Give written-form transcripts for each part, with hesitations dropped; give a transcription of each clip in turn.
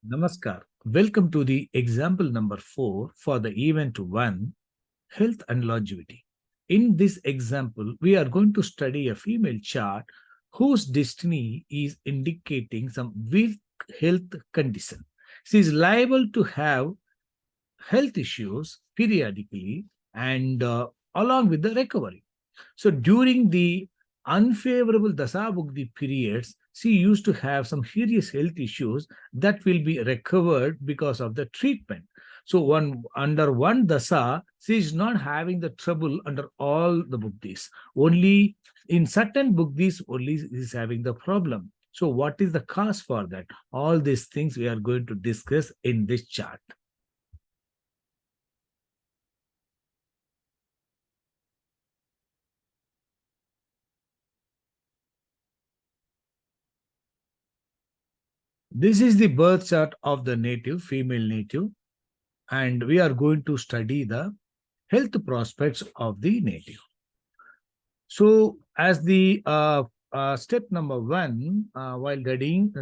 Namaskar. Welcome to the example number 4 for the event 1, health and longevity. In this example, we are going to study a female chart whose destiny is indicating some weak health condition. She is liable to have health issues periodically and along with the recovery. So during the unfavorable Dasabhukti periods, she used to have some serious health issues that will be recovered because of the treatment. So under one Dasa, she is not having the trouble under all the Bhuktis. Only in certain Bhuktis only is having the problem. So what is the cause for that? All these things we are going to discuss in this chart. This is the birth chart of the native, female native, and we are going to study the health prospects of the native. So, as the step number 1, while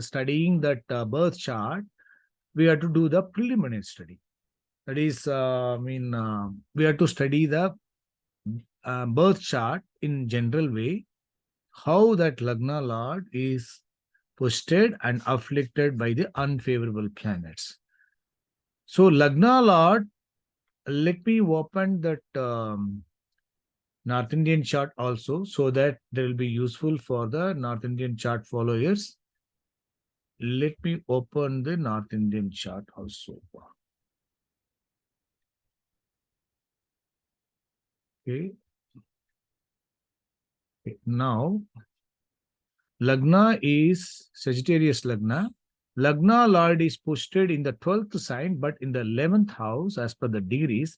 studying that birth chart, we have to do the preliminary study. That is, we have to study the birth chart in general way, how that Lagna Lord is posted and afflicted by the unfavorable planets. So Lagna Lord, let me open that North Indian chart also so that they will be useful for the North Indian chart followers. Let me open the North Indian chart also. Okay. Now, Lagna is Sagittarius Lagna. Lagna Lord is posted in the 12th sign, but in the 11th house as per the degrees.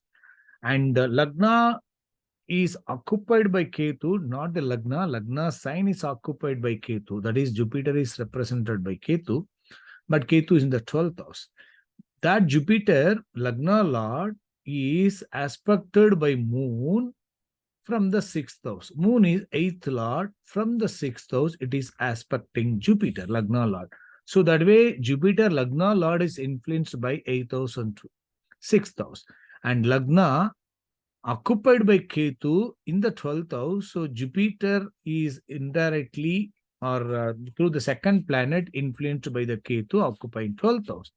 And Lagna is occupied by Ketu, not the Lagna. Lagna sign is occupied by Ketu. That is, Jupiter is represented by Ketu, but Ketu is in the 12th house. That Jupiter, Lagna Lord, is aspected by Moon from the 6th house. Moon is 8th Lord. From the 6th house, it is aspecting Jupiter, Lagna Lord. So that way, Jupiter, Lagna Lord is influenced by 8th house and 6th house. And Lagna occupied by Ketu in the 12th house. So Jupiter is indirectly or through the second planet influenced by the Ketu occupying 12th house.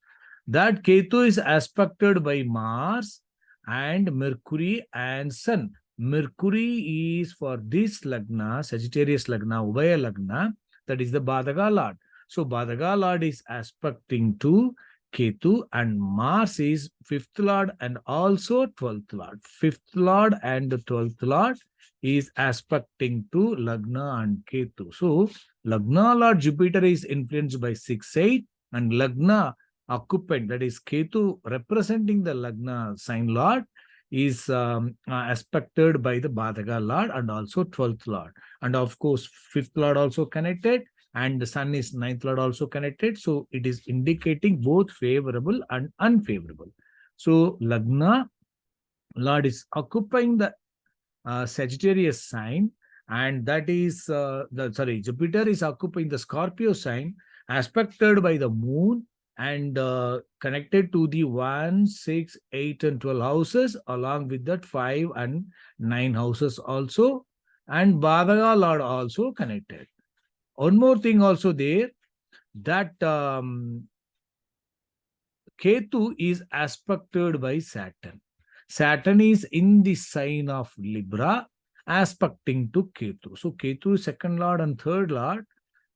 That Ketu is aspected by Mars and Mercury and Sun. Mercury is for this Lagna, Sagittarius Lagna, Ubaya Lagna, that is the Badhaga Lord. So Badhaga Lord is aspecting to Ketu, and Mars is 5th Lord and also 12th Lord. 5th Lord and the 12th Lord is aspecting to Lagna and Ketu. So Lagna Lord Jupiter is influenced by 6-8 and Lagna occupied, that is Ketu representing the Lagna sign Lord, is aspected by the Badhaga Lord and also 12th Lord. And of course, 5th Lord also connected, and the Sun is 9th Lord also connected. So it is indicating both favorable and unfavorable. So Lagna Lord is occupying the Sagittarius sign, and that is Jupiter is occupying the Scorpio sign, aspected by the Moon and connected to the 1, 6, 8, and 12 houses, along with that 5 and 9 houses also, and Badhaga Lord also connected. One more thing also there, that Ketu is aspected by Saturn. Saturn is in the sign of Libra, aspecting to Ketu. So Ketu is second lord and third lord,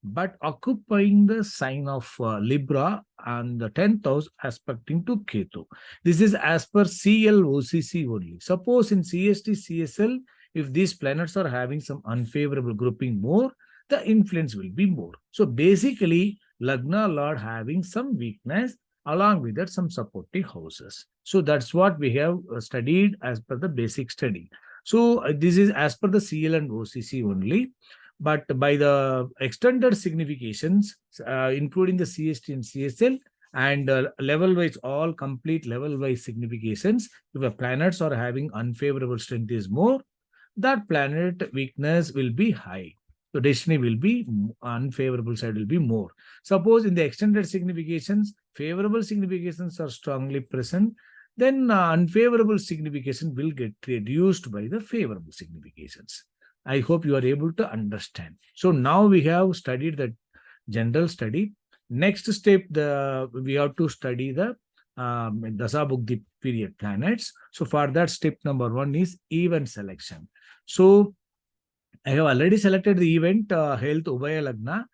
but occupying the sign of Libra and the 10th house aspecting to Ketu. This is as per CLOCC only. Suppose in CST, CSL, if these planets are having some unfavorable grouping more, the influence will be more. So basically, Lagna Lord having some weakness, along with that some supporting houses. So that's what we have studied as per the basic study. So this is as per the CL and OCC only. But by the extended significations, including the CST and CSL, and level-wise, all complete level-wise significations, if the planets are having unfavorable strength is more, that planet weakness will be high. the destiny will be unfavorable side will be more. Suppose in the extended significations, favorable significations are strongly present, then unfavorable signification will get reduced by the favorable significations. I hope you are able to understand. So now we have studied the general study. Next step, we have to study the Dasa Bhuktī period planets. So for that, step number 1 is event selection. So I have already selected the event health Ubhaya Lagna.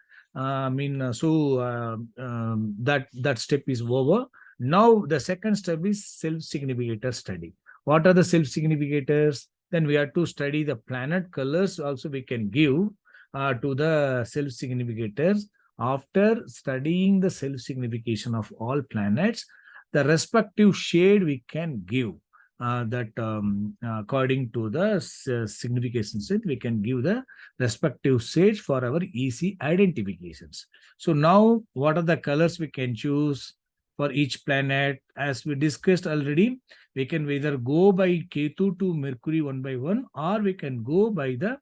That step is over. Now the second step is self-significator study. What are the self-significators? Then we have to study the planet colors. Also, we can give to the self-significators. After studying the self-signification of all planets, the respective shade we can give. According to the signification set, we can give the respective shades for our easy identifications. So now, what are the colors we can choose for each planet? As we discussed already, we can either go by Ketu to Mercury 1 by 1, or we can go by the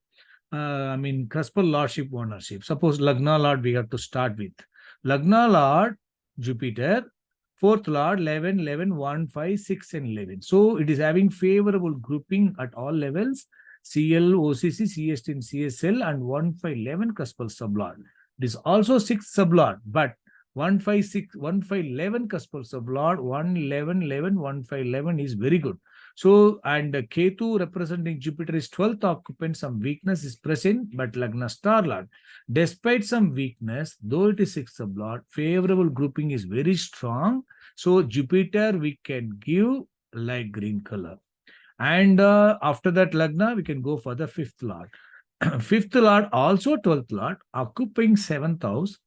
Cuspal Lordship ownership. Suppose Lagna Lord we have to start with. Lagna Lord, Jupiter, 4th Lord, 11, 11, 1, 5, 6, and 11. So it is having favorable grouping at all levels. CL, OCC, CST, and CSL, and 1, 5, 11 Cuspal sublord. It is also 6 sublord, but 1, 5, 6, 1, 5, 11 Cuspal sublord, 1, 11, 11, 1, 5, 11 is very good. So, and Ketu representing Jupiter is 12th occupant, some weakness is present, but Lagna star lord, despite some weakness, though it is 6th sublord, favorable grouping is very strong. So, Jupiter we can give light green color. And after that Lagna, we can go for the 5th lord. 5th lord, also 12th lord, occupying 7th house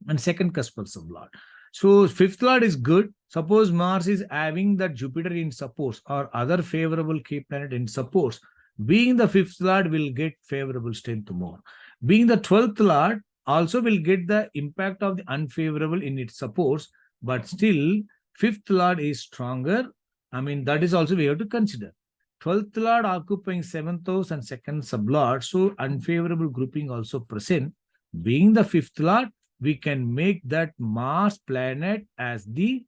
and 2nd Cuspal sublord. So 5th lord is good. Suppose Mars is having that Jupiter in supports or other favorable key planet in supports, being the 5th lord will get favorable strength more. Being the 12th lord also will get the impact of the unfavorable in its supports, but still 5th lord is stronger. That is also we have to consider. 12th lord occupying 7th house and 2nd sublord, so unfavorable grouping also present. Being the 5th lord, we can make that Mars planet as the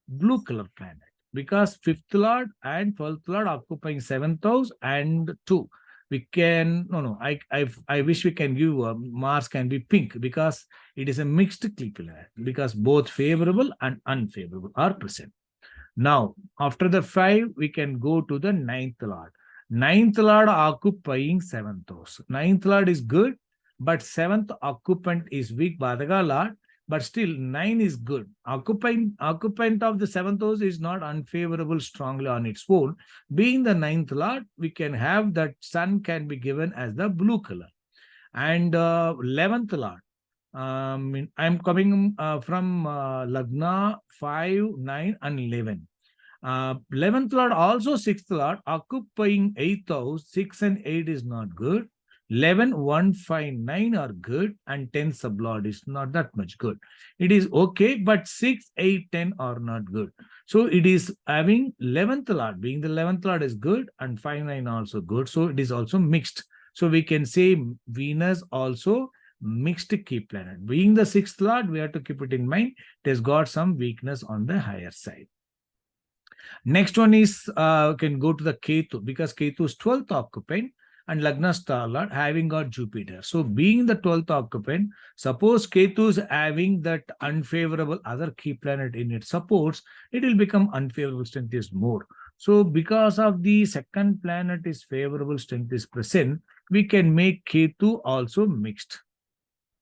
blue color planet, because 5th lord and 12th lord occupying 7th house and 2. We can, I wish we can give Mars can be pink, because it is a mixed planet, because both favorable and unfavorable are present. Now, after the 5, we can go to the 9th lord. 9th lord occupying 7th house. 9th lord is good, but 7th occupant is weak, Badaka lord, but still 9 is good. Occupant of the 7th house is not unfavorable strongly on its own. Being the 9th lord, we can have that sun can be given as the blue color. And 11th lord, I'm coming from Lagna 5, 9, and 11. 11th lord, also 6th lord, occupying 8th house. 6 and 8 is not good. 11, 1, 5, 9 are good, and 10 sublord is not that much good. It is okay, but 6, 8, 10 are not good. So it is having 11th lord, being the 11th lord is good, and 5, 9 also good. So it is also mixed. So we can say Venus also mixed key planet. Being the 6th lord, we have to keep it in mind. It has got some weakness on the higher side. Next one is, can go to the Ketu, because Ketu is 12th occupant and Lagna star lord having got Jupiter. So being the 12th occupant, suppose Ketu is having that unfavorable other key planet in its supports, it will become unfavorable strength is more. So because of the second planet is favorable strength is present, we can make Ketu also mixed,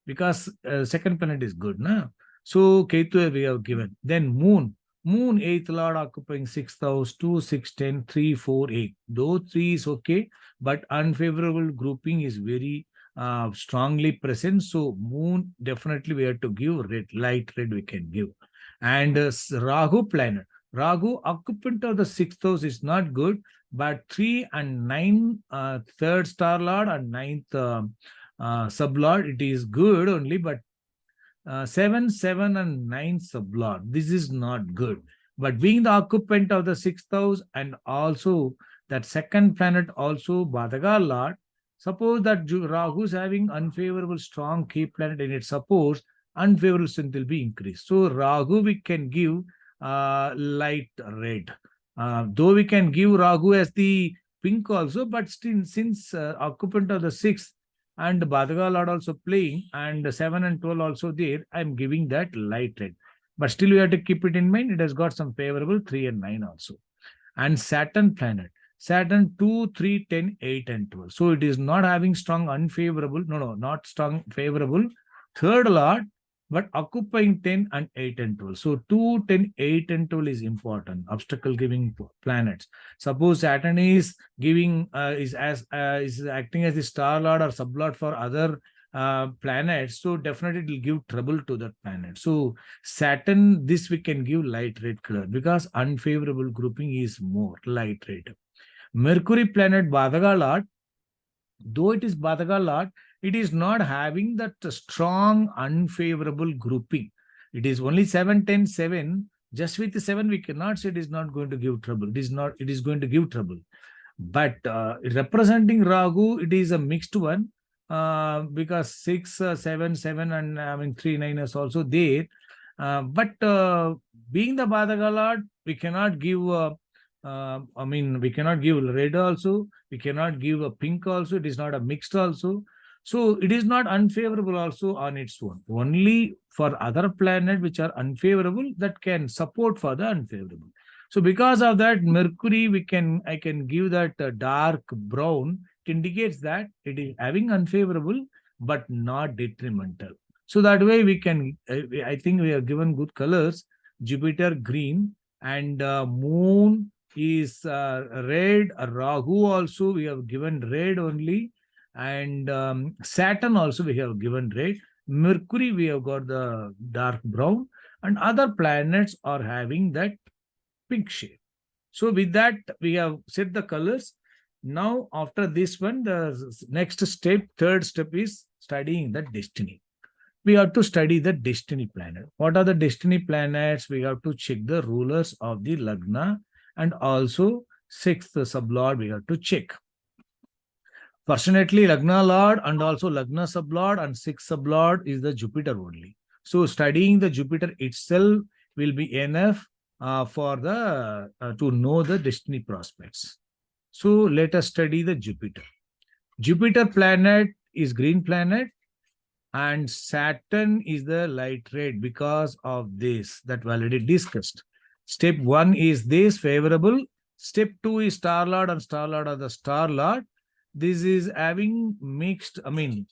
because second planet is good. So Ketu we have given. Then Moon. Moon 8th lord occupying 6th house, 2, 6, 10, 3, 4, 8. Though 3 is okay, but unfavorable grouping is very strongly present. So Moon definitely we have to give red, light red we can give. And Rahu planet. Rahu occupant of the 6th house is not good, but 3 and 9, 3rd star lord and 9th sublord, it is good only, but 7, 7, and 9 sublord, this is not good. But being the occupant of the 6th house and also that second planet also Badaka lord, Suppose that Rahu is having unfavorable strong key planet in its supports, unfavorable strength will be increased. So Rahu we can give light red. Though we can give Rahu as the pink also, but still since occupant of the sixth and Badhaga Lord also playing and 7 and 12 also there, I'm giving that light red. But still we have to keep it in mind, it has got some favorable 3 and 9 also. And Saturn planet. Saturn 2, 3, 10, 8, and 12. So it is not having strong unfavorable, not strong favorable third lord, but occupying 10 and 8 and 12. So 2, 10, 8, and 12 is important, obstacle giving planets. Suppose Saturn is giving, is acting as the star lord or sublord for other planets, so definitely it will give trouble to that planet. So Saturn, this we can give light red color because unfavorable grouping is more light red. Mercury planet Badhaga Lord, though it is Badhaga Lord, it is not having that strong unfavorable grouping. It is only 7, 10, 7. Just with the 7, we cannot say it is not going to give trouble. It is going to give trouble. But representing Rahu, it is a mixed one because 6, 7, 7, and 3, 9 is also there. But being the Badhaga Lord, we cannot give we cannot give red also, we cannot give a pink also, it is not a mixed also. So it is not unfavorable also on its own. Only for other planet which are unfavorable that can support for the unfavorable. So because of that, Mercury, I can give that dark brown. It indicates that it is having unfavorable but not detrimental. So that way we can, I think we have given good colors. Jupiter green and moon is red. Rahu also we have given red only, and Saturn also we have given red. Mercury we have got the dark brown, and other planets are having that pink shade. So with that we have set the colors. Now after this one, the next step, third step is studying the destiny. We have to study the destiny planet. What are the destiny planets? We have to check the rulers of the Lagna, and also sixth sublord we have to check. Fortunately, Lagna Lord and also Lagna sublord and sixth sublord is the Jupiter only. So studying the Jupiter itself will be enough for the to know the destiny prospects. So let us study the Jupiter. Jupiter planet is green planet, and Saturn is the light red because of this that we already discussed. Step 1 is this favorable. Step 2 is star lord and star lord of the star lord. This is having mixed,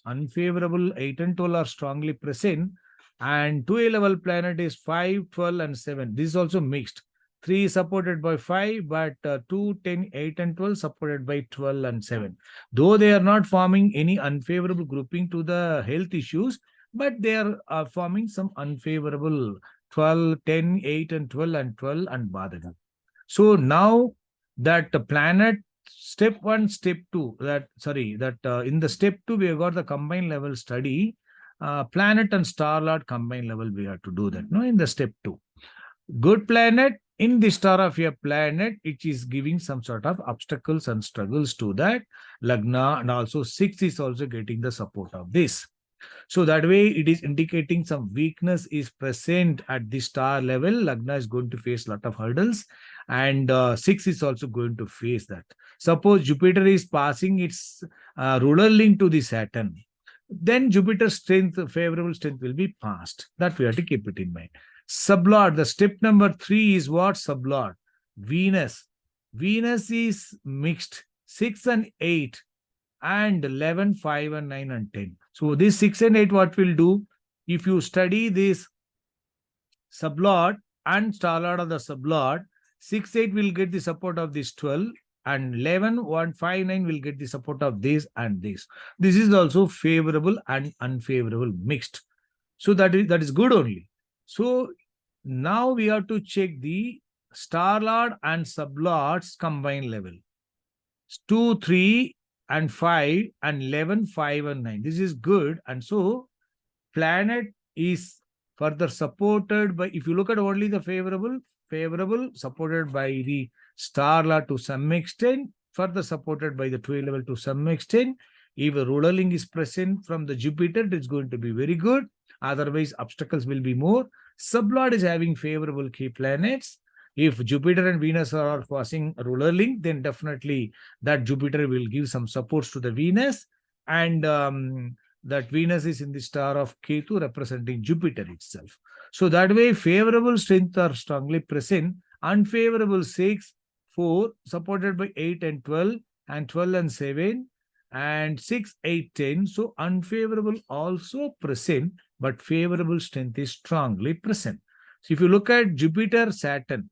unfavorable 8 and 12 are strongly present, and 2A level planet is 5, 12, and 7. This is also mixed. 3 is supported by 5, but 2, 10, 8, and 12 supported by 12 and 7. Though they are not forming any unfavorable grouping to the health issues, but they are forming some unfavorable 12, 10, 8, and 12, and 12, and Badhaga. So now that the planet, step 1, step 2, in the step 2, we have got the combined level study. Planet and star lord combined level, we have to do that, in the step 2. Good planet in the star of your planet, it is giving some sort of obstacles and struggles to that Lagna, and also 6 is also getting the support of this. So that way it is indicating some weakness is present at the star level. Lagna is going to face a lot of hurdles, and 6 is also going to face that. Suppose Jupiter is passing its ruler link to the Saturn, then Jupiter's strength, favorable strength will be passed. That we have to keep it in mind. Sublord, the step number 3 is what? Sublord. Venus. Venus is mixed. 6 and 8 and 11, 5 and 9 and 10. So this 6 and 8, what will do? If you study this sublord and star lord of the sublord, 6, 8 will get the support of this 12, and 11, 1, 5, 9 will get the support of this and this. This is also favorable and unfavorable mixed. So that is good only. So now we have to check the star lord and sublords combined level. 2, 3 and 5 and 11, 5 and 9. This is good. And so planet is further supported by, if you look at only the favorable supported by the star lord to some extent, further supported by the 2 level to some extent. If a ruler link is present from the Jupiter, it's going to be very good. Otherwise, obstacles will be more. Sublord is having favorable key planets. If Jupiter and Venus are causing a ruler link, then definitely that Jupiter will give some supports to the Venus. And that Venus is in the star of Ketu representing Jupiter itself. So that way, favorable strength are strongly present. Unfavorable 6, 4, supported by 8 and 12, and 12 and 7, and 6, 8, 10. So unfavorable also present, but favorable strength is strongly present. So if you look at Jupiter, Saturn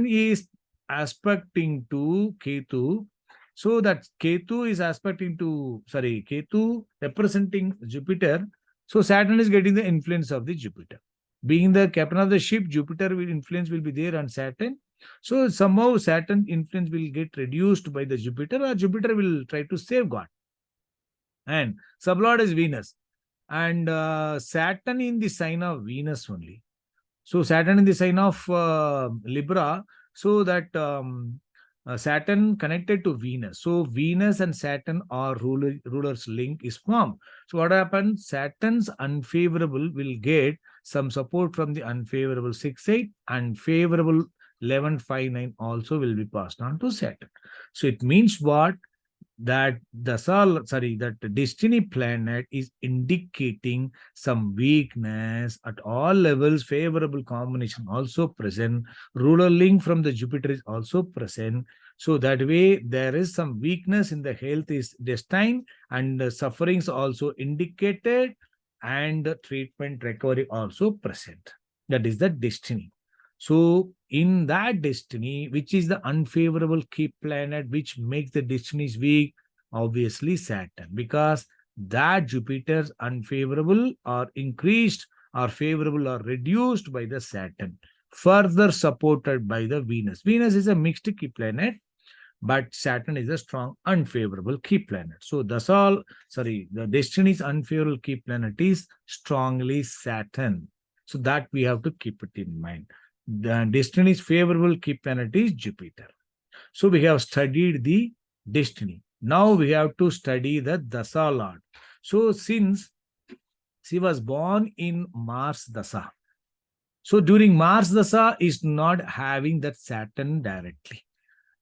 is aspecting to Ketu. So that Ketu is aspecting to, Ketu representing Jupiter. So Saturn is getting the influence of the Jupiter. Being the captain of the ship, Jupiter influence will be there on Saturn. So somehow Saturn influence will get reduced by the Jupiter, or Jupiter will try to safeguard. And sublord is Venus. And Saturn in the sign of Venus only. So Saturn in the sign of Libra. So that Saturn connected to Venus. So Venus and Saturn are rulers link is formed. So what happens? Saturn's unfavorable will get some support from the unfavorable 6-8, and favorable 11-5-9 also will be passed on to Saturn. So it means what? That that destiny planet is indicating some weakness at all levels. Favorable combination also present. Ruler link from the Jupiter is also present. So that way there is some weakness in the health is destined, and sufferings also indicated, and treatment recovery also present. That is the destiny. So in that destiny, which is the unfavorable key planet, which makes the destinies weak, obviously Saturn, because that Jupiter's unfavorable or increased or favorable or reduced by the Saturn, further supported by the Venus. Venus is a mixed key planet, but Saturn is a strong unfavorable key planet. So the destiny's unfavorable key planet is strongly Saturn. So that we have to keep it in mind. The destiny's favorable key planet is Jupiter. So we have studied the destiny. Now we have to study the Dasa Lord. So since she was born in Mars Dasa, so during Mars Dasa is not having that Saturn directly.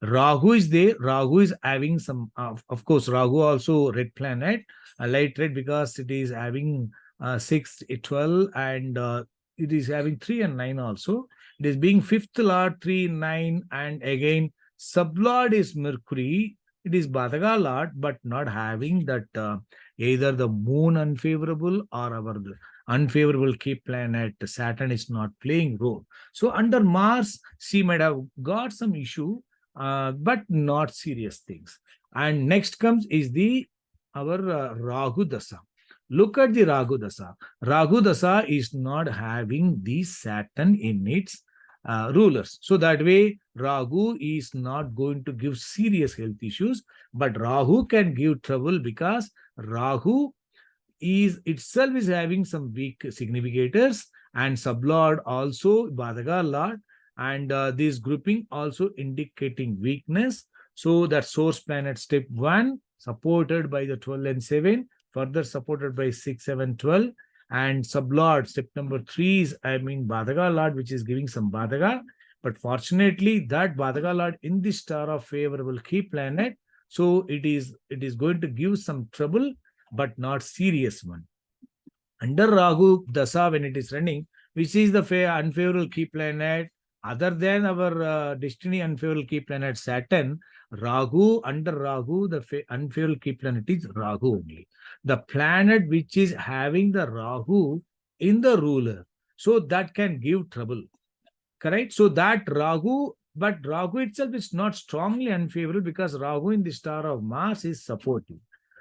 Rahu is there. Rahu is having some, of course, Rahu also red planet, a light red, because it is having 6, 12, and it is having 3 and 9 also. It is being fifth lord, 3, 9, and again, sublord is Mercury. It is Badhaga lord, but not having that either the moon unfavorable or our unfavorable key planet Saturn is not playing role. So under Mars, she might have got some issue, but not serious things. And next comes is our Rahu Dasa. Look at the Rahu Dasa. Rahu Dasa is not having the Saturn in its rulers. So that way, Rahu is not going to give serious health issues, but Rahu can give trouble, because Rahu is itself is having some weak significators, and sublord also Badhaga Lord, and this grouping also indicating weakness. So that source planet step 1 supported by the 12 and 7, further supported by 6, 7, 12, and sublord step number 3 is Badhaga Lord, which is giving some Badhaga. But fortunately, that Badhaga Lord in the star of favorable key planet, so it is going to give some trouble, but not serious one. Under Rahu Dasa, when it is running, which is the unfavorable key planet, other than our destiny unfavorable key planet Saturn, under Rahu, the unfavorable key planet is Rahu only. The planet which is having the Rahu in the ruler, so that can give trouble. Correct? So that Rahu, but Rahu itself is not strongly unfavorable, because Rahu in the star of Mars is supportive.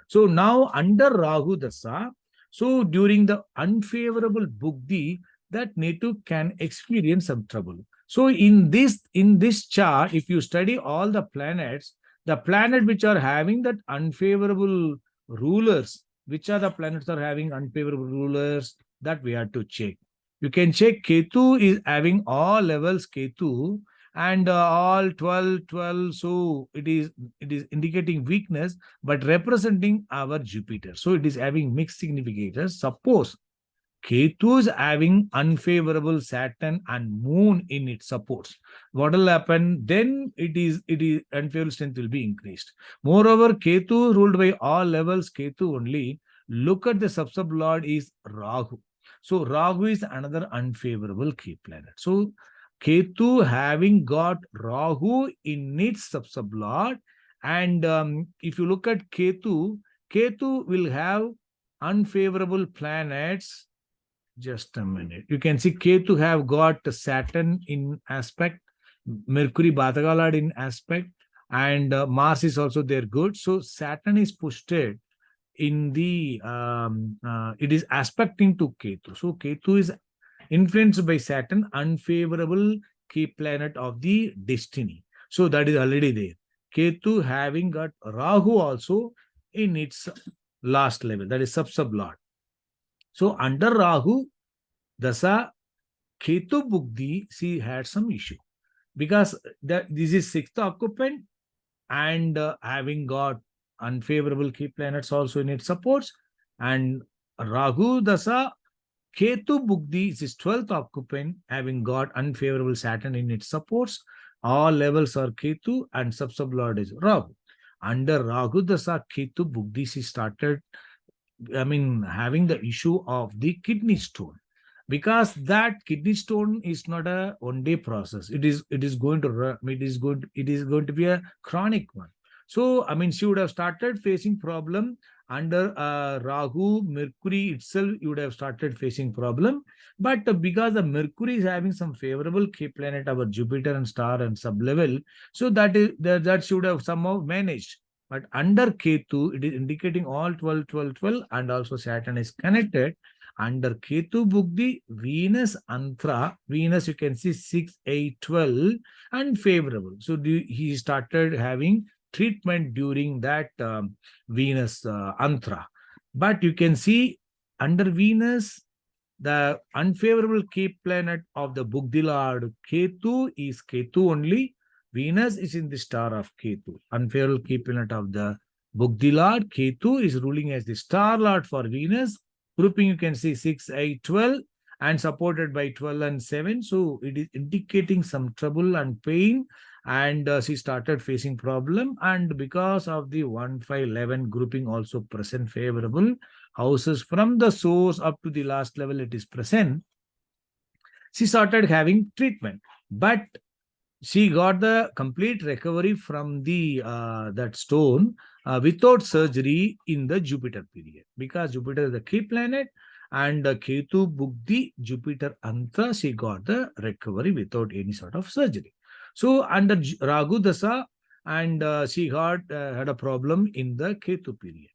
So now under Rahu Dasa, so during the unfavorable Buddhi, that native can experience some trouble. So in this chart, if you study all the planets which are having that unfavorable rulers, which are the planets are having unfavorable rulers, that we have to check. You can check Ketu is having all levels Ketu, and all 12, 12. So it is indicating weakness, but representing our Jupiter. So it is having mixed significators. Suppose Ketu is having unfavorable Saturn and Moon in its supports. What will happen? Then it is unfavorable strength will be increased. Moreover, Ketu ruled by all levels, Ketu only. Look at the sub lord is Rahu. So Rahu is another unfavorable key planet. So Ketu having got Rahu in its sub lord, and if you look at Ketu, Ketu will have unfavorable planets. Just a minute. You can see Ketu have got Saturn in aspect, Mercury Bhataka in aspect, and Mars is also there good. So Saturn is pushed in the it is aspecting to Ketu. So Ketu is influenced by Saturn, unfavorable key planet of the destiny. So that is already there. Ketu having got Rahu also in its last level, that is sub lord. So under Rahu, Dasa, Ketu Bugdi, she had some issue because this is sixth occupant and having got unfavorable key planets also in its supports, and Rahu Dasa, Ketu Bugdi is his 12th occupant having got unfavorable Saturn in its supports. All levels are Ketu and sub lord is Rahu. Under Rahu Dasa, Ketu Bugdi, she started having the issue of the kidney stone, because that kidney stone is not a one day process. It is going to it is going to be a chronic one. So she would have started facing problem under Rahu, Mercury itself. You would have started facing problem, but because the Mercury is having some favorable key planet, our Jupiter and star and sub level, so that should have somehow managed. But under Ketu, it is indicating all 12, 12, 12, and also Saturn is connected. Under Ketu Bugdi, Venus Antra, Venus you can see 6, 8, 12, and favorable. So he started having treatment during that Venus Antra. But you can see under Venus, the unfavorable key planet of the Bugdi Lord Ketu is Ketu only. Venus is in the star of Ketu. Unfavorable key planet of the Bugdi Lord Ketu is ruling as the star lord for Venus. Grouping you can see 6, 8, 12 and supported by 12 and 7. So it is indicating some trouble and pain, and she started facing problem, and because of the 1, 5, 11 grouping also present favorable houses from the source up to the last level it is present, she started having treatment. But she got the complete recovery from the that stone without surgery in the Jupiter period, because Jupiter is the key planet, and Ketu Bugdi Jupiter Antra, she got the recovery without any sort of surgery. So under Ragu Dasa, and she had a problem in the Ketu period.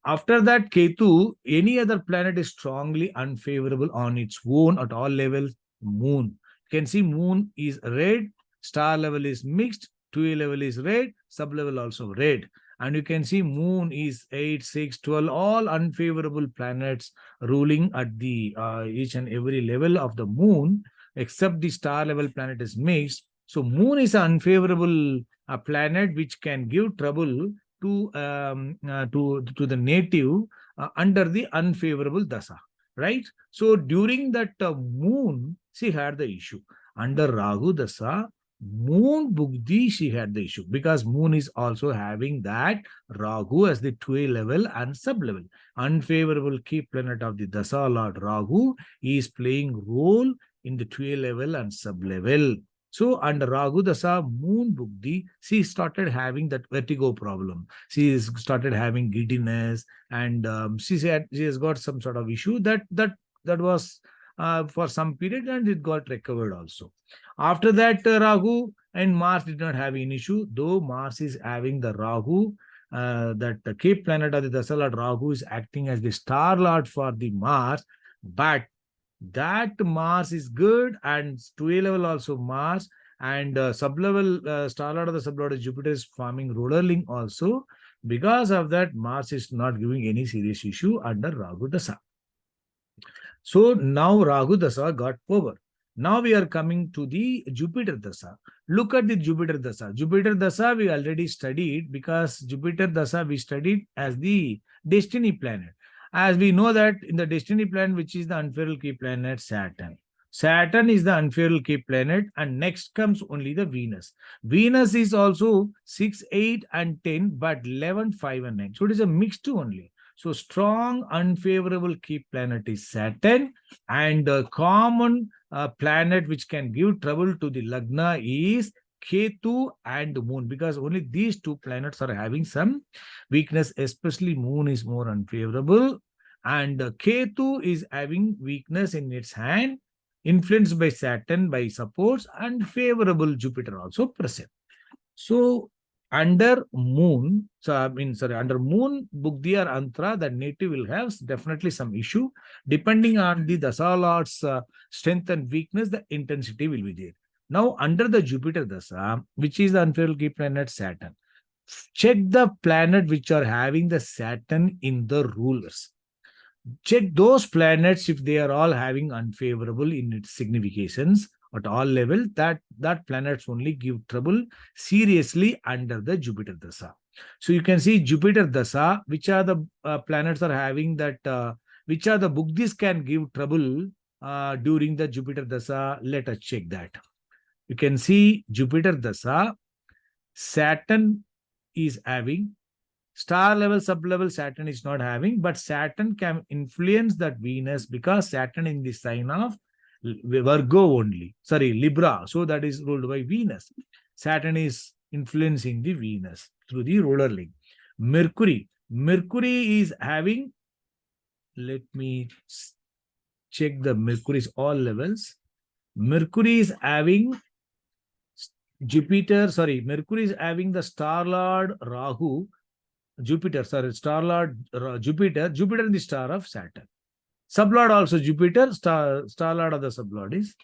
After that, Ketu, any other planet is strongly unfavorable on its own at all levels. Moon. You can see Moon is red, star level is mixed, 2A level is red, sub level also red. And you can see Moon is 8, 6, 12, all unfavorable planets ruling at the each and every level of the Moon, except the star level planet is mixed. So Moon is an unfavorable planet which can give trouble to the native under the unfavorable dasa, right? So during that Moon, she had the issue. Under Rahu dasa, Moon Bugdi, she had the issue because Moon is also having that Rahu as the 2A level and sub level. Unfavorable key planet of the dasa lord Rahu is playing role in the 2A level and sub level. So under Ragu Dasa, Moon Bugdi, she started having that vertigo problem. She started having giddiness, and she said she has got some sort of issue that was for some period, and it got recovered also. After that, Rahu and Mars did not have any issue, though Mars is having the Rahu. That the key planet of the Dasa Lord Rahu is acting as the star lord for the Mars, but that Mars is good, and 2A level also Mars, and sub-level star lord of the sub-lord Jupiter is forming ruler link also. Because of that, Mars is not giving any serious issue under Rahu Dasa. So now Rahu Dasa got power. Now we are coming to the Jupiter Dasa. Look at the Jupiter Dasa. Jupiter Dasa we already studied, because Jupiter Dasa we studied as the destiny planet. As we know that in the destiny planet, which is the unfavorable key planet, Saturn. Saturn is the unfavorable key planet, and next comes only the Venus. Venus is also 6, 8, and 10, but 11, 5, and 9. So it is a mixed only. So strong unfavorable key planet is Saturn, and common planet which can give trouble to the Lagna is Ketu and Moon, because only these two planets are having some weakness, especially Moon is more unfavorable, and Ketu is having weakness in its hand, influenced by Saturn by supports, and favorable Jupiter also present. So under Moon, under Moon, Bugdi or Antra, the native will have definitely some issue. Depending on the Dasa Lord's strength and weakness, the intensity will be there. Now, under the Jupiter Dasa, which is the unfavorable key planet Saturn, check the planet which are having the Saturn in the rulers. Check those planets if they are all having unfavorable in its significations at all level, that planets only give trouble seriously under the Jupiter Dasa. So you can see Jupiter Dasa, which are the planets are having that, which are the Bugdis can give trouble during the Jupiter Dasa. Let us check that. You can see Jupiter Dasa, Saturn is having. Star level, sub level, Saturn is not having, but Saturn can influence that Venus, because Saturn in the sign of Virgo only. Sorry, Libra. So that is ruled by Venus. Saturn is influencing the Venus through the ruler link. Mercury. Mercury is having, let me check the Mercury's all levels. Mercury is having Mercury is having the Star Lord Rahu. Star Lord Jupiter in the star of Saturn. Sublord also Jupiter, star lord of the sublord is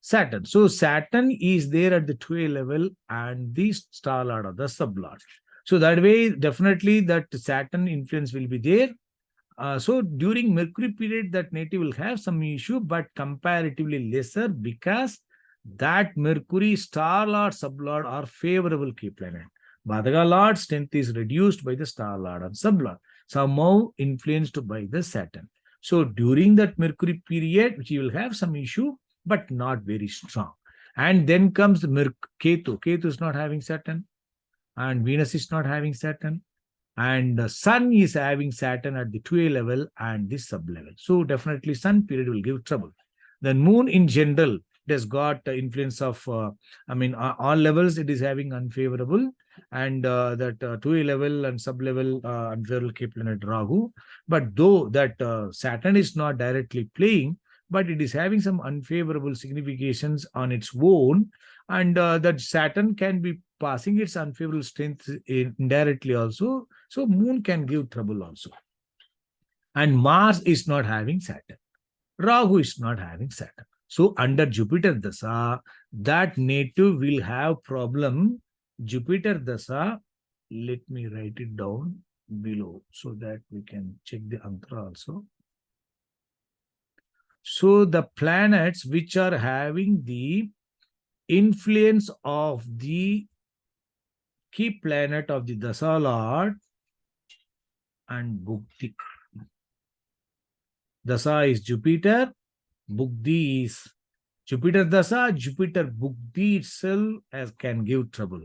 Saturn. So Saturn is there at the 2A level and the star lord of the sublord. So that way, definitely that Saturn influence will be there. So during Mercury period, that native will have some issue, but comparatively lesser, because that Mercury, star lord, sublord are favorable key planet. Badhaga Lord strength is reduced by the star lord and sublord, somehow influenced by the Saturn. So during that Mercury period, he will have some issue, but not very strong. And then comes the Ketu. Ketu is not having Saturn, and Venus is not having Saturn, and the Sun is having Saturn at the 2A level and the sub level. So definitely Sun period will give trouble. Then Moon in general, it has got influence of, all levels it is having unfavorable, and that 2A level and sub level unfavorable key planet Rahu. But though that Saturn is not directly playing, but it is having some unfavorable significations on its own, and that Saturn can be passing its unfavorable strength indirectly also. So Moon can give trouble also. And Mars is not having Saturn. Rahu is not having Saturn. So under Jupiter Dasa, that native will have problem. Jupiter Dasa, let me write it down below so that we can check the Antra also. So the planets which are having the influence of the key planet of the Dasa Lord and Bhukti. Dasa is Jupiter, Bhukti is Jupiter Dasa, Jupiter Bhukti itself can give trouble.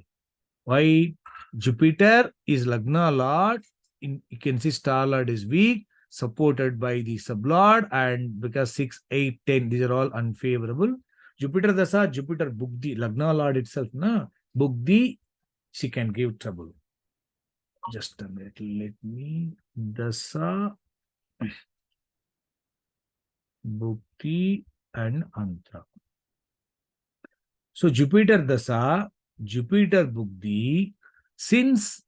Why? Jupiter is Lagna Lord, you can see star Lord is weak, supported by the sublord, and because 6, 8, 10, these are all unfavorable. Jupiter Dasa, Jupiter Bhukti, Lagna Lord itself, Bhukti, she can give trouble. Just a minute, let me, Dasa, Bhukti and Antra. So Jupiter Dasa, Jupiter Bhukti, since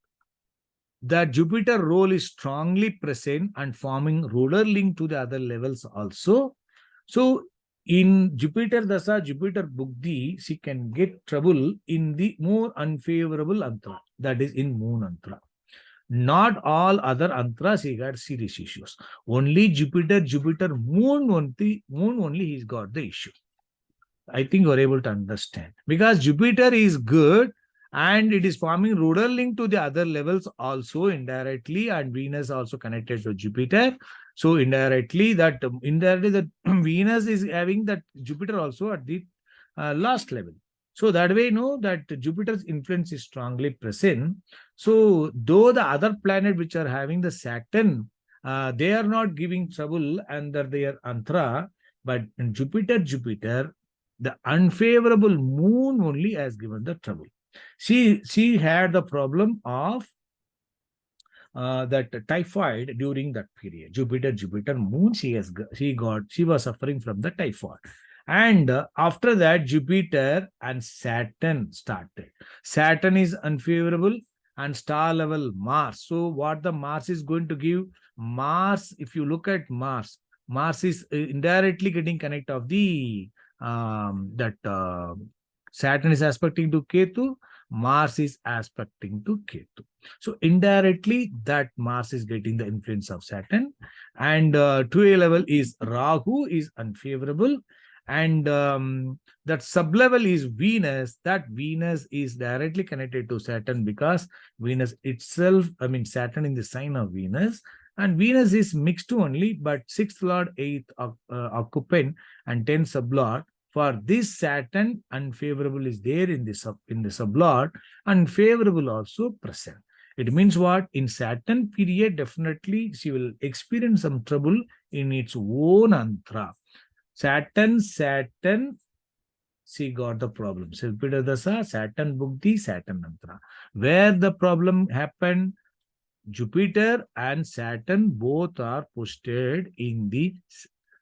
that Jupiter role is strongly present and forming ruler link to the other levels also. So in Jupiter Dasa, Jupiter Bhukti, she can get trouble in the more unfavorable Antra, that is in Moon Antra. Not all other Antras he got serious issues. Only Jupiter, Moon only he's got the issue. I think you are able to understand. Because Jupiter is good and it is forming rural link to the other levels also indirectly, and Venus also connected to Jupiter. So indirectly that Venus is having that Jupiter also at the last level. So that way, that Jupiter's influence is strongly present. So though the other planet which are having the Saturn, they are not giving trouble under their antra, but in Jupiter, the unfavorable moon only has given the trouble. She had the problem of that typhoid during that period. Jupiter moon, she was suffering from the typhoid. And after that, Jupiter and Saturn started. Saturn is unfavorable and star level Mars. So what the Mars is going to give? Mars, if you look at Mars, Mars is indirectly getting connect of the that Saturn is aspecting to Ketu, Mars is aspecting to Ketu. So indirectly, that Mars is getting the influence of Saturn, and 2A level is Rahu is unfavorable, and that sublevel is Venus. That Venus is directly connected to Saturn because Venus itself, Saturn in the sign of Venus, and Venus is mixed only, but sixth lord, eighth occupant, and 10th sublord. For this Saturn, unfavorable is there in the sublord, unfavorable also present. It means what? In Saturn period, definitely she will experience some trouble in its own antra. Saturn, she got the problem. Jupiter Dasa, Saturn Bukti, Saturn antra. Where the problem happened, Jupiter and Saturn both are posted in the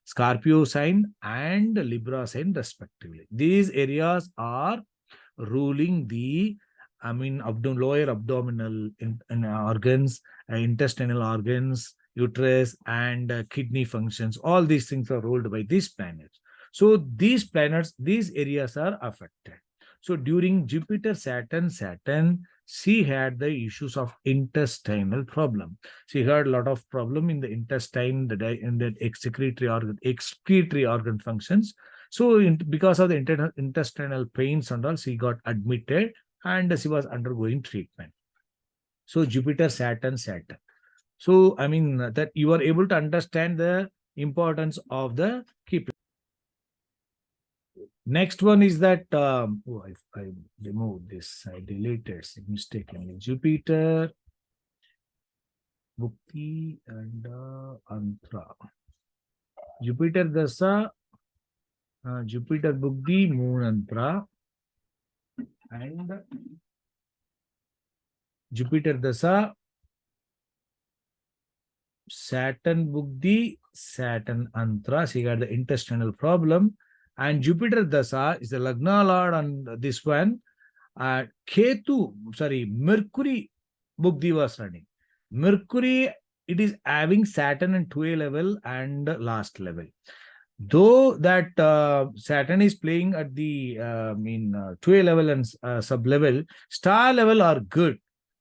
Scorpio sign and Libra sign respectively. These areas are ruling the lower abdominal organs, intestinal organs, uterus, and kidney functions. All these things are ruled by these planets. So these areas are affected. So during Jupiter, Saturn, she had the issues of intestinal problem. She had a lot of problem in the intestine, in the excretory organ functions. So because of the intestinal pains and all, she got admitted and she was undergoing treatment. So Jupiter, Saturn. So that you are able to understand the importance of the key planet. Next one is that I removed this. I deleted mistakenly. Jupiter, Bukti, and Antra. Jupiter Dasa, Jupiter Bukti, Moon Antra, and Jupiter Dasa, Saturn Bukti, Saturn Antra. She got the intestinal problem. And Jupiter Dasa is the Lagna Lord on this one. Mercury Bukti was running. Mercury, it is having Saturn and 2A level and last level. Though that Saturn is playing at the 2A level and sub-level, star level are good.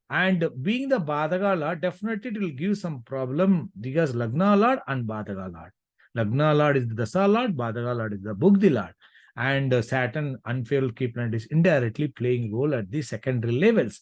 And being the Badhaga Lord, definitely it will give some problem because Lagna Lord and Badhaga Lord. Lagna Lord is the Dasa Lord, Badhaga Lord is the Bugdi Lord. And Saturn, unfavorable key planet, is indirectly playing role at the secondary levels.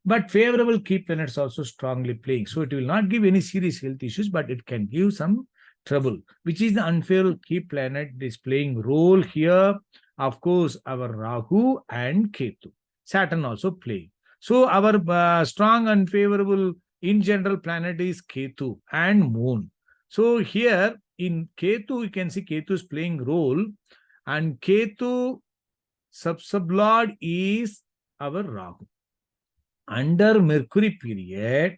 But favorable key planets also strongly playing. So it will not give any serious health issues, but it can give some trouble, which is the unfavorable key planet is playing role here. Of course, our Rahu and Ketu. Saturn also playing. So our strong unfavorable in general planet is Ketu and Moon. So here in Ketu, you can see Ketu is playing role, and Ketu sublord is our Rahu. Under Mercury period,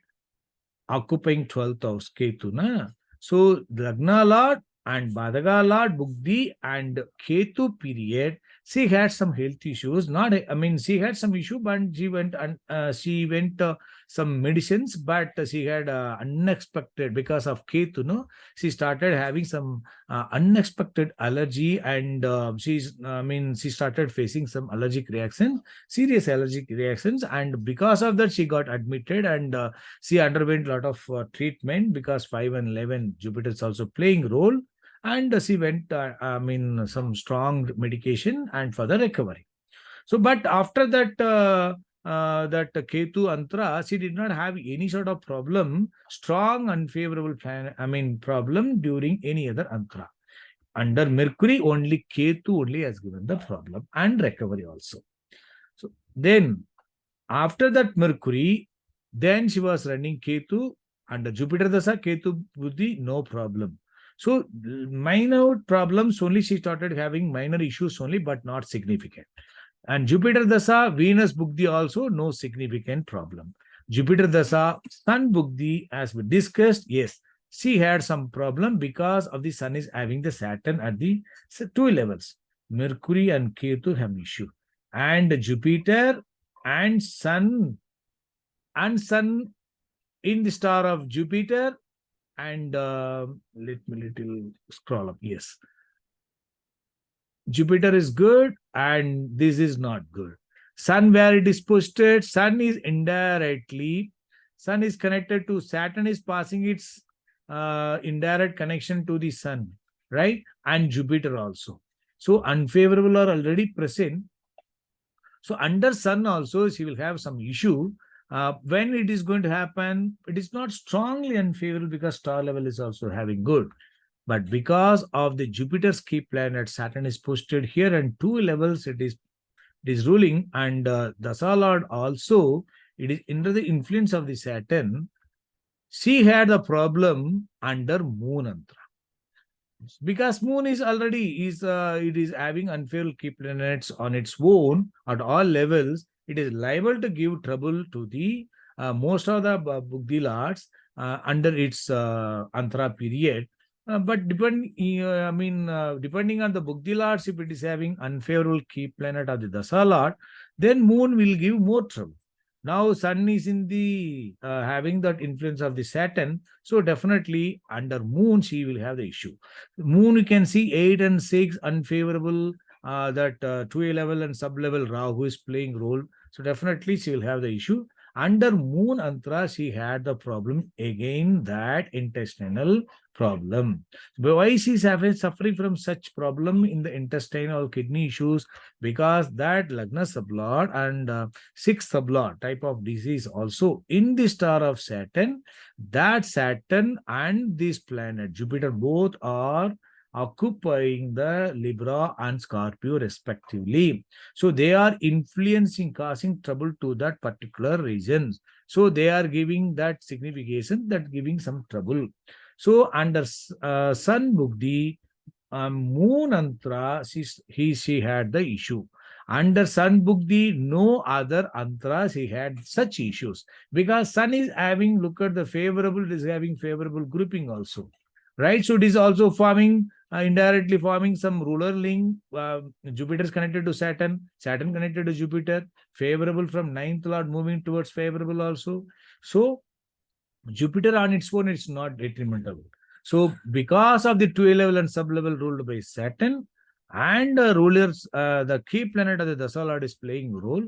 occupying 12th house Ketu, na? So Lagna Lord and Badhaga Lord, Bugdi and Ketu period, she had some health issues. She had some issue, but she went some medicines, but she had unexpected because of Ketu. No, she started having some unexpected allergy, and she started facing some allergic reactions, serious allergic reactions, and because of that, she got admitted and she underwent a lot of treatment because 5 and 11 Jupiter is also playing role. and she went, some strong medication and further recovery. So, but after that, that Ketu Antra, she did not have any sort of problem, strong unfavorable problem during any other Antra. Under Mercury, only Ketu only has given the problem and recovery also. So then after that Mercury, then she was running Ketu under Jupiter Dasa, Ketu Buddhi, no problem. So minor problems only, she started having minor issues only, but not significant. And Jupiter Dasa, Venus Bugdi also no significant problem. Jupiter Dasa, Sun Bugdi, as we discussed, yes, she had some problem because of the Sun is having the Saturn at the two levels. Mercury and Ketu have issue. And Jupiter and Sun in the star of Jupiter, and let me little scroll up. Yes, Jupiter is good and this is not good. Sun, where it is posted, Sun is indirectly, Sun is connected to Saturn, is passing its indirect connection to the Sun, right? And Jupiter also. So unfavorable are already present. So under Sun also, she will have some issue. When it is going to happen, it is not strongly unfavorable because star level is also having good. But because of the Jupiter's key planet, Saturn is posted here and two levels it is ruling, and Dasa Lord also, it is under the influence of the Saturn. She had the problem under Moon Antra. Because Moon is already it is having unfavorable key planets on its own at all levels. It is liable to give trouble to the most of the Buddhi lords under its Antra period. But depending on the Bugdi Lords, if it is having unfavorable key planet of the Dasa Lord, then Moon will give more trouble. Now Sun is in the having that influence of the Saturn, so definitely under Moon she will have the issue. Moon, you can see 8 and 6 unfavorable. That 2A level and sub level Rahu is playing role, so definitely she will have the issue. Under Moon Antra, she had the problem again, that intestinal problem. But why she is suffering from such problem in the intestinal kidney issues? Because that Lagna sublord and sixth sublord type of disease also in the star of Saturn, that Saturn and this planet Jupiter both are occupying the Libra and Scorpio respectively. So they are influencing, causing trouble to that particular regions. So they are giving that signification, that giving some trouble. So under Sun Bugdi, Moon Antra, she had the issue. Under Sun Bugdi, no other Antras he had such issues. Because Sun is having, look at the favorable, it is having favorable grouping also. Right? So it is also forming, indirectly forming some ruler link. Jupiter is connected to Saturn, Saturn connected to Jupiter, favorable from ninth lord moving towards favorable also. So Jupiter on its own, it's not detrimental. So because of the 2 level and sub level ruled by Saturn and rulers, the key planet of the Dasa Lord is playing role.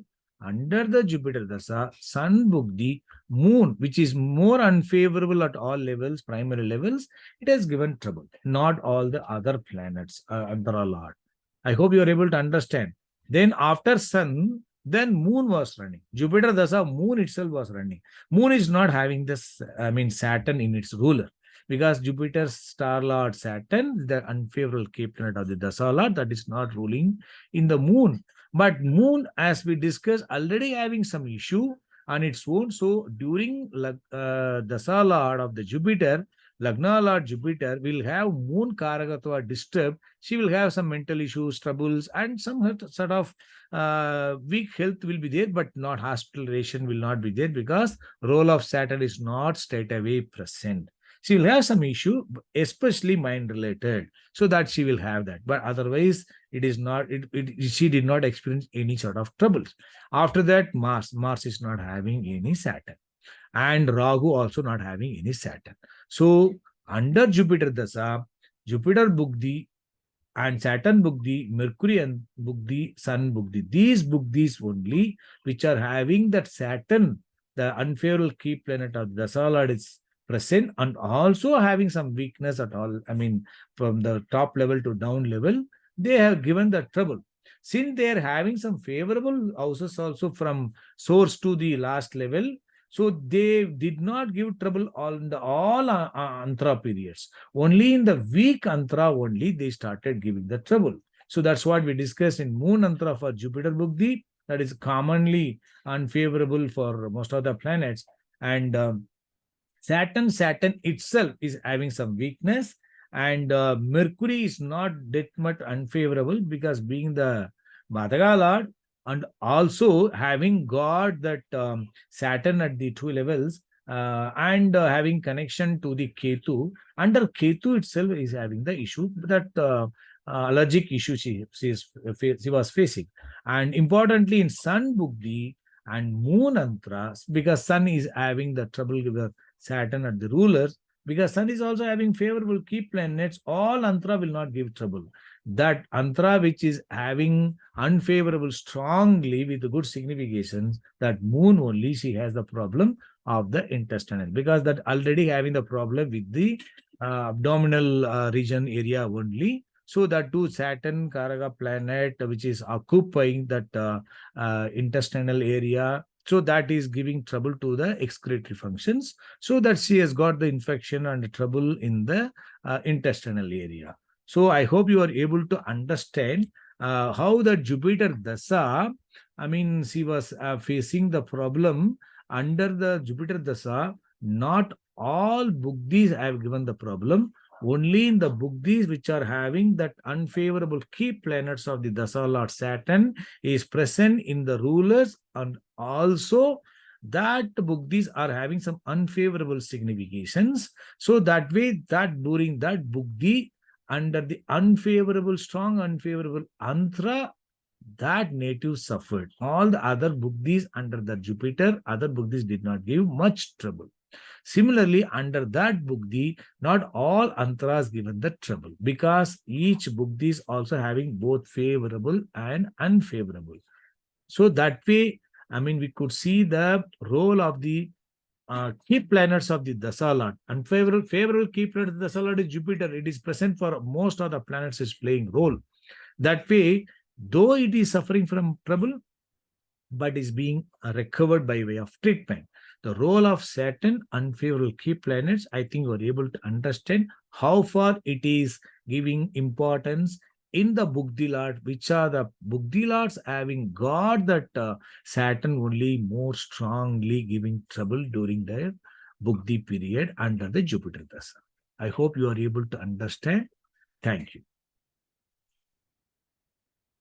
Under the Jupiter Dasa, Sun Bugdi, Moon, which is more unfavorable at all levels, primary levels, it has given trouble. Not all the other planets under a Lord. I hope you are able to understand. Then after Sun, then Moon was running. Jupiter Dasa, Moon itself was running. Moon is not having this, Saturn in its ruler. Because Jupiter's star lord Saturn, the unfavorable key planet of the Dasa Lord, that is not ruling in the Moon. But Moon, as we discussed, already having some issue on its own. So during Dasa Lord of the Jupiter, Lagna Lord Jupiter will have Moon Karagatva disturbed. She will have some mental issues, troubles, and some sort of weak health will be there, but not hospitalization will not be there because role of Saturn is not straight away present. She will have some issue, especially mind related, so that she will have that. But otherwise, it is not. She did not experience any sort of troubles. After that, Mars is not having any Saturn, and Rahu also not having any Saturn. So under Jupiter Dasa, Jupiter Bugdi and Saturn Bugdi, Mercury and Bugdi, Sun Bugdi, these Bugdis only which are having that Saturn, the unfavorable key planet of Dasa Lord is present and also having some weakness at all. I mean, from the top level to down level, they have given the trouble. Since they are having some favorable houses also from source to the last level, so they did not give trouble all antra periods. Only in the weak antra only they started giving the trouble. So that's what we discussed in moon antra for Jupiter Bugdi. That is commonly unfavorable for most of the planets. And Saturn itself is having some weakness, and Mercury is not that much unfavorable because being the Bhataka Lord and also having got that Saturn at the two levels and having connection to the Ketu. Under Ketu itself is having the issue that allergic issue she was facing. And importantly, in Sun Bugdi and Moon Antras, because Sun is having the trouble with the Saturn at the rulers, because Sun is also having favorable key planets, all Antra will not give trouble. That Antra which is having unfavorable strongly with good significations, that Moon only she has the problem of the intestinal, because that already having the problem with the abdominal region area only. So that too Saturn Karaka planet which is occupying that intestinal area, so that is giving trouble to the excretory functions, so that she has got the infection and trouble in the intestinal area. So I hope you are able to understand how the Jupiter Dasa, I mean, she was facing the problem under the Jupiter Dasa. Not all Bugdis have given the problem. Only in the Bugdis which are having that unfavorable key planets of the Dasa Lord Saturn is present in the rulers, and also that Bugdis are having some unfavorable significations. So that way, that during that Bugdi, under the unfavorable, strong unfavorable Antra, that native suffered. All the other Bugdis under the Jupiter, other Bugdis did not give much trouble. Similarly, under that Bugdi, not all Antras given the trouble, because each Bugdi is also having both favorable and unfavorable. So that way, I mean, we could see the role of the key planets of the Dasalat. Unfavorable, favorable key planet of the Dasalat is Jupiter. It is present for most of the planets is playing role. That way, though it is suffering from trouble, but is being recovered by way of treatment. The role of Saturn, unfavorable key planets, I think we're able to understand how far it is giving importance in the Bugdi Lord, which are the Bugdi Lords having got that Saturn only more strongly giving trouble during their Bugdi period under the Jupiter Dasa. I hope you are able to understand. Thank you.